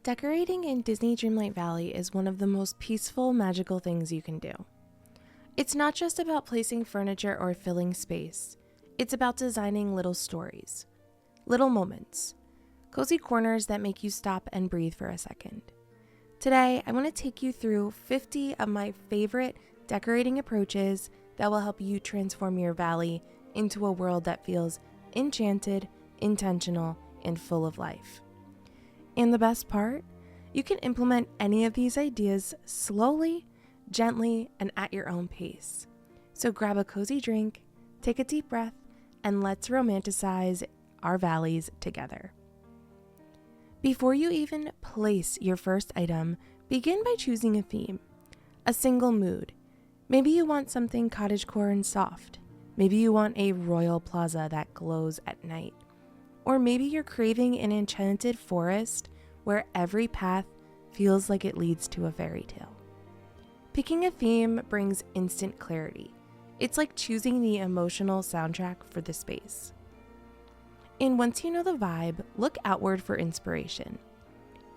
Decorating in Disney Dreamlight Valley is one of the most peaceful, magical things you can do. It's not just about placing furniture or filling space. It's about designing little stories, little moments, cozy corners that make you stop and breathe for a second. Today, I want to take you through 50 of my favorite decorating approaches that will help you transform your valley into a world that feels enchanted, intentional, and full of life. And the best part, you can implement any of these ideas slowly, gently, and at your own pace. So grab a cozy drink, take a deep breath, and let's romanticize our valleys together. Before you even place your first item, begin by choosing a theme, a single mood. Maybe you want something cottagecore and soft. Maybe you want a royal plaza that glows at night. Or maybe you're craving an enchanted forest where every path feels like it leads to a fairy tale. Picking a theme brings instant clarity. It's like choosing the emotional soundtrack for the space. And once you know the vibe, look outward for inspiration.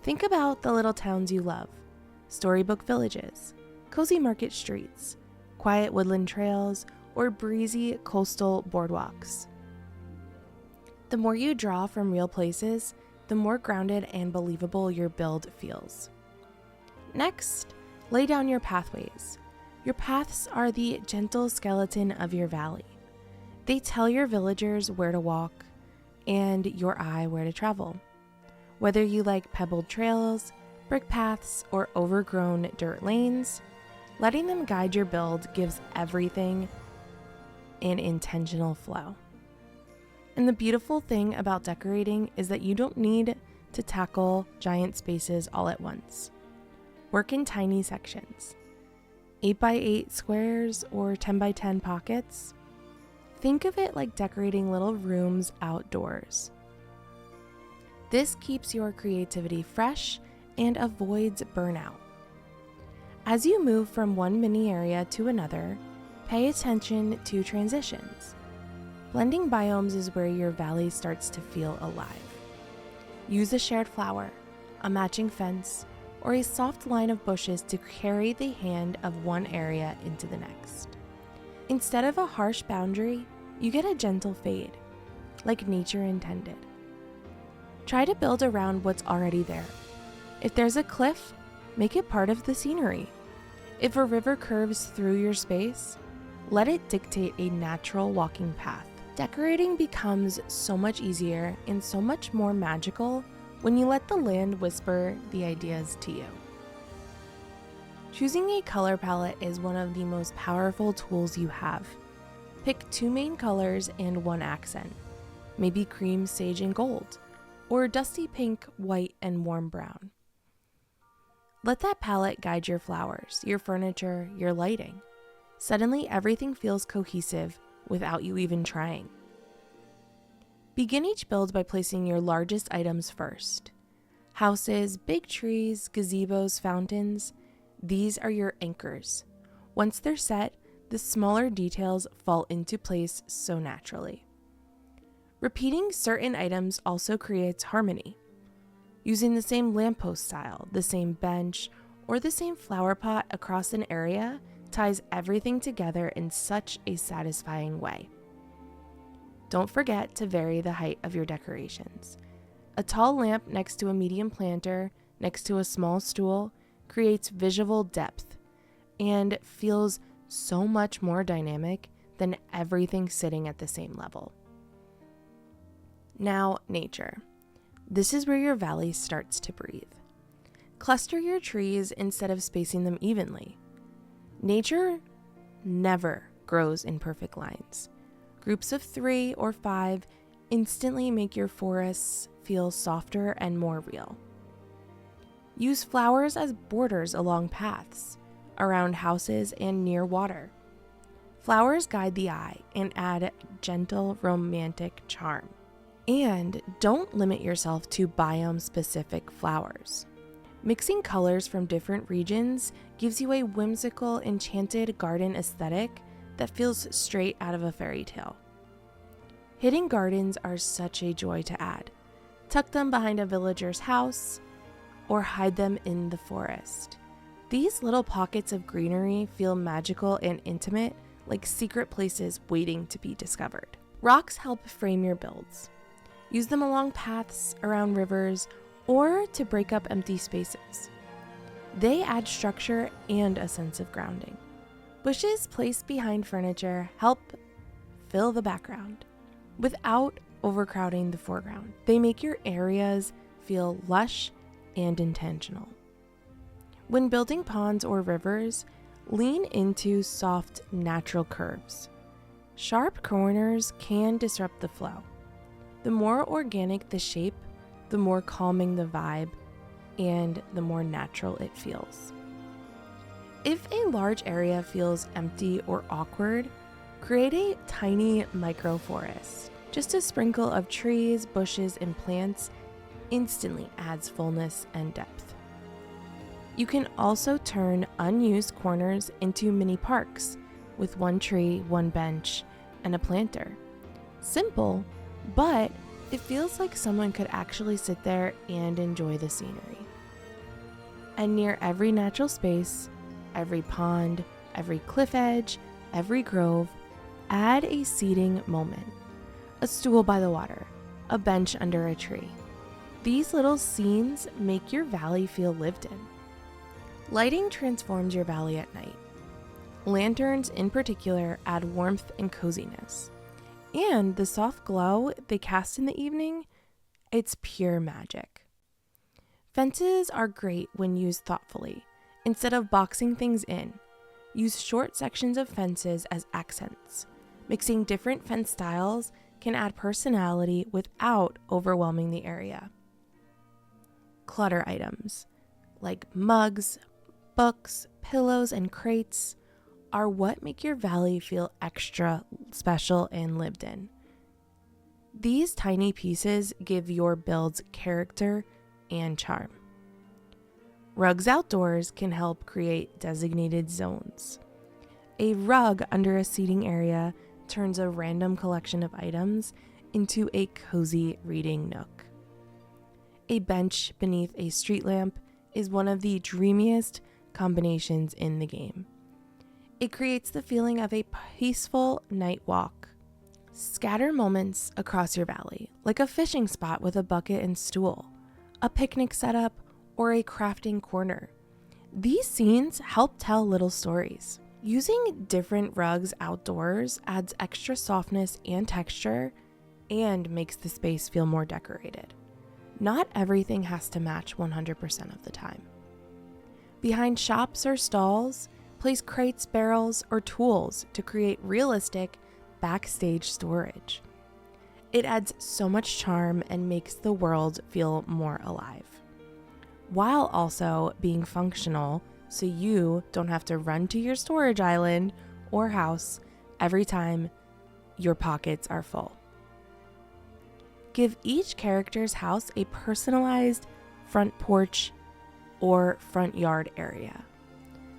Think about the little towns you love, storybook villages, cozy market streets, quiet woodland trails, or breezy coastal boardwalks. The more you draw from real places, the more grounded and believable your build feels. Next, lay down your pathways. Your paths are the gentle skeleton of your valley. They tell your villagers where to walk and your eye where to travel. Whether you like pebbled trails, brick paths, or overgrown dirt lanes, letting them guide your build gives everything an intentional flow. And the beautiful thing about decorating is that you don't need to tackle giant spaces all at once. Work in tiny sections, 8x8 squares or 10x10 pockets. Think of it like decorating little rooms outdoors. This keeps your creativity fresh and avoids burnout. As you move from one mini area to another, pay attention to transitions. Blending biomes is where your valley starts to feel alive. Use a shared flower, a matching fence, or a soft line of bushes to carry the hand of one area into the next. Instead of a harsh boundary, you get a gentle fade, like nature intended. Try to build around what's already there. If there's a cliff, make it part of the scenery. If a river curves through your space, let it dictate a natural walking path. Decorating becomes so much easier and so much more magical when you let the land whisper the ideas to you. Choosing a color palette is one of the most powerful tools you have. Pick 2 main colors and 1 accent, maybe cream, sage, and gold, or dusty pink, white, and warm brown. Let that palette guide your flowers, your furniture, your lighting. Suddenly, everything feels cohesive without you even trying. Begin each build by placing your largest items first. Houses, big trees, gazebos, fountains, these are your anchors. Once they're set, the smaller details fall into place so naturally. Repeating certain items also creates harmony. Using the same lamppost style, the same bench, or the same flower pot across an area ties everything together in such a satisfying way. Don't forget to vary the height of your decorations. A tall lamp next to a medium planter, next to a small stool, creates visual depth and feels so much more dynamic than everything sitting at the same level. Now, nature. This is where your valley starts to breathe. Cluster your trees instead of spacing them evenly. Nature never grows in perfect lines. Groups of 3 or 5 instantly make your forests feel softer and more real. Use flowers as borders along paths, around houses, and near water. Flowers guide the eye and add gentle, romantic charm. And don't limit yourself to biome-specific flowers. Mixing colors from different regions gives you a whimsical, enchanted garden aesthetic that feels straight out of a fairy tale. Hidden gardens are such a joy to add. Tuck them behind a villager's house or hide them in the forest. These little pockets of greenery feel magical and intimate, like secret places waiting to be discovered. Rocks help frame your builds. Use them along paths, around rivers, or to break up empty spaces. They add structure and a sense of grounding. Bushes placed behind furniture help fill the background without overcrowding the foreground. They make your areas feel lush and intentional. When building ponds or rivers, lean into soft, natural curves. Sharp corners can disrupt the flow. The more organic the shape, the more calming the vibe, and the more natural it feels. If a large area feels empty or awkward, create a tiny microforest. Just a sprinkle of trees, bushes, and plants instantly adds fullness and depth. You can also turn unused corners into mini parks with one tree, one bench, and a planter. Simple, but it feels like someone could actually sit there and enjoy the scenery. And near every natural space, every pond, every cliff edge, every grove, add a seating moment. A stool by the water, a bench under a tree. These little scenes make your valley feel lived in. Lighting transforms your valley at night. Lanterns in particular add warmth and coziness. And the soft glow they cast in the evening, it's pure magic. Fences are great when used thoughtfully. Instead of boxing things in, use short sections of fences as accents. Mixing different fence styles can add personality without overwhelming the area. Clutter items like mugs, books, pillows, and crates are what make your valley feel extra special and lived in. These tiny pieces give your builds character and charm. Rugs outdoors can help create designated zones. A rug under a seating area turns a random collection of items into a cozy reading nook. A bench beneath a street lamp is one of the dreamiest combinations in the game. It creates the feeling of a peaceful night walk. Scatter moments across your valley, like a fishing spot with a bucket and stool, a picnic setup, or a crafting corner. These scenes help tell little stories. Using different rugs outdoors adds extra softness and texture and makes the space feel more decorated. Not everything has to match 100% of the time. Behind shops or stalls, place crates, barrels, or tools to create realistic backstage storage. It adds so much charm and makes the world feel more alive, while also being functional so you don't have to run to your storage island or house every time your pockets are full. Give each character's house a personalized front porch or front yard area.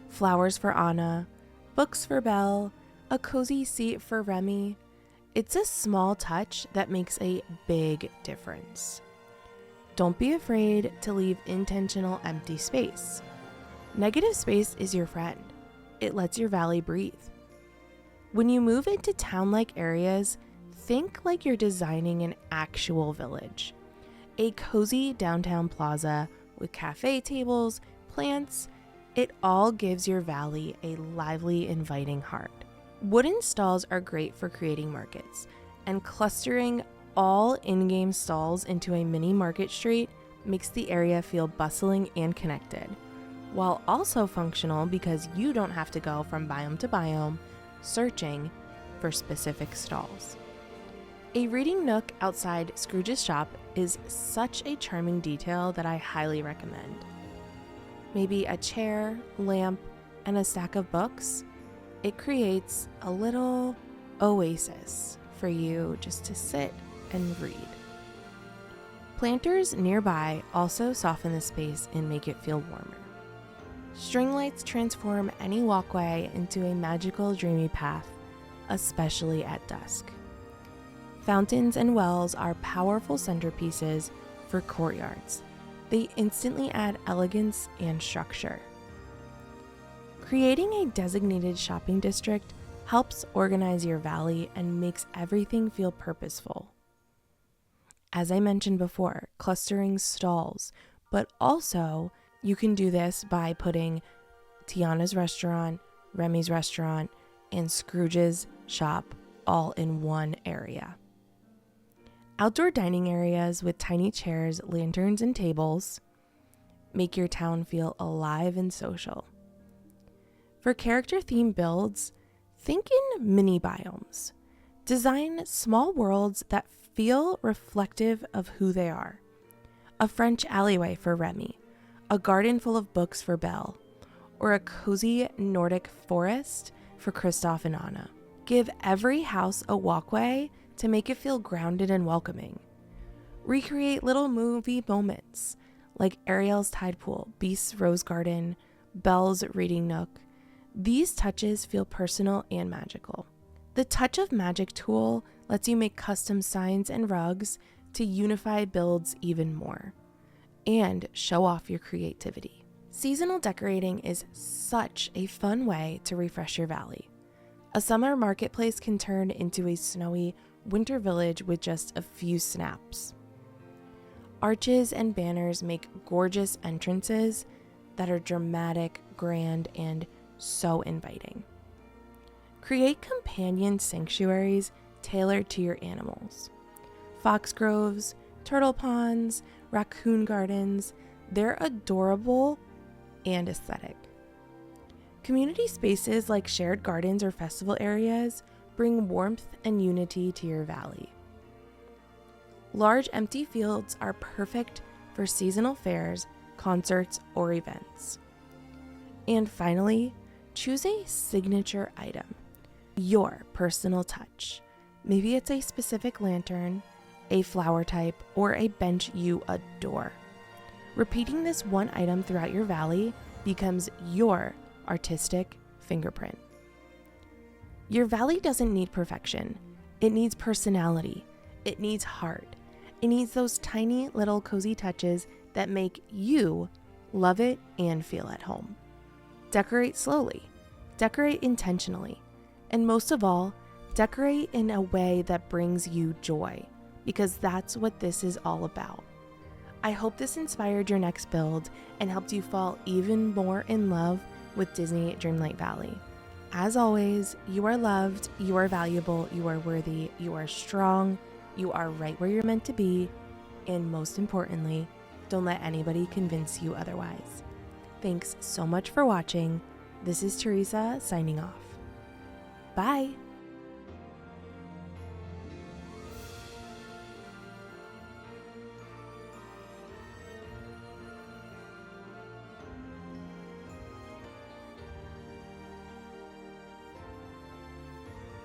Flowers for Anna, books for Belle, a cozy seat for Remy. It's a small touch that makes a big difference. Don't be afraid to leave intentional empty space. Negative space is your friend. It lets your valley breathe. When you move into town-like areas, think like you're designing an actual village. A cozy downtown plaza with cafe tables, plants, it all gives your valley a lively, inviting heart. Wooden stalls are great for creating markets, and clustering all in-game stalls into a mini market street makes the area feel bustling and connected, while also functional because you don't have to go from biome to biome searching for specific stalls. A reading nook outside Scrooge's shop is such a charming detail that I highly recommend. Maybe a chair, lamp, and a stack of books. It creates a little oasis for you just to sit and read. Planters nearby also soften the space and make it feel warmer. String lights transform any walkway into a magical, dreamy path, especially at dusk. Fountains and wells are powerful centerpieces for courtyards. they instantly add elegance and structure. Creating a designated shopping district helps organize your valley and makes everything feel purposeful. As I mentioned before, clustering stalls, but also you can do this by putting Tiana's restaurant, Remy's restaurant, and Scrooge's shop all in one area. Outdoor dining areas with tiny chairs, lanterns, and tables make your town feel alive and social. For character-themed builds, think in mini biomes. Design small worlds that feel reflective of who they are. A French alleyway for Remy, a garden full of books for Belle, or a cozy Nordic forest for Kristoff and Anna. Give every house a walkway to make it feel grounded and welcoming. Recreate little movie moments like Ariel's tide pool, Beast's rose garden, Belle's reading nook. These touches feel personal and magical. The Touch of Magic tool lets you make custom signs and rugs to unify builds even more and show off your creativity. Seasonal decorating is such a fun way to refresh your valley. A summer marketplace can turn into a snowy winter village with just a few snaps. Arches and banners make gorgeous entrances that are dramatic, grand, and so inviting. Create companion sanctuaries tailored to your animals. Fox groves, turtle ponds, raccoon gardens, they're adorable and aesthetic. Community spaces like shared gardens or festival areas bring warmth and unity to your valley. Large empty fields are perfect for seasonal fairs, concerts, or events. And finally, choose a signature item, your personal touch. Maybe it's a specific lantern, a flower type, or a bench you adore. Repeating this one item throughout your valley becomes your artistic fingerprint. Your valley doesn't need perfection. It needs personality. It needs heart. It needs those tiny little cozy touches that make you love it and feel at home. Decorate slowly. Decorate intentionally. And most of all, decorate in a way that brings you joy, because that's what this is all about. I hope this inspired your next build and helped you fall even more in love with Disney Dreamlight Valley. As always, you are loved, you are valuable, you are worthy, you are strong, you are right where you're meant to be, and most importantly, don't let anybody convince you otherwise. Thanks so much for watching. This is Teresa signing off. Bye!